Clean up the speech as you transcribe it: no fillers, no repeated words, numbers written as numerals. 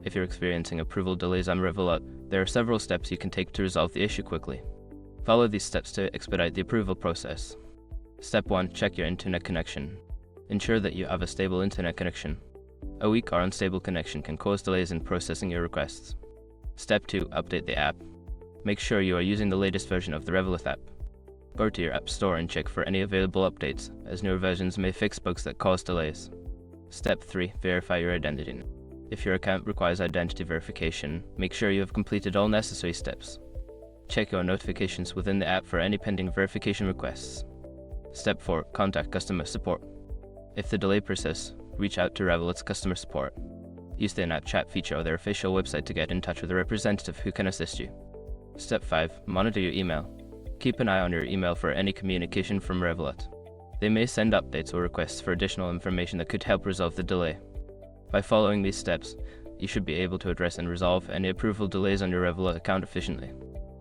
If you're experiencing approval delays on Revolut, there are several steps you can take to resolve the issue quickly. Follow these steps to expedite the approval process. Step 1. Check your internet connection. Ensure that you have a stable internet connection. A weak or unstable connection can cause delays in processing your requests. Step 2. Update the app. Make sure you are using the latest version of the Revolut app. Go to your app store and check for any available updates, as newer versions may fix bugs that cause delays. Step 3. Verify your identity. If your account requires identity verification, make sure you have completed all necessary steps. Check your notifications within the app for any pending verification requests. Step 4. Contact customer support. If the delay persists, reach out to Revolut's customer support. Use the in-app chat feature or their official website to get in touch with a representative who can assist you. Step 5. Monitor your email. Keep an eye on your email for any communication from Revolut. They may send updates or requests for additional information that could help resolve the delay. By following these steps, you should be able to address and resolve any approval delays on your Revolut account efficiently.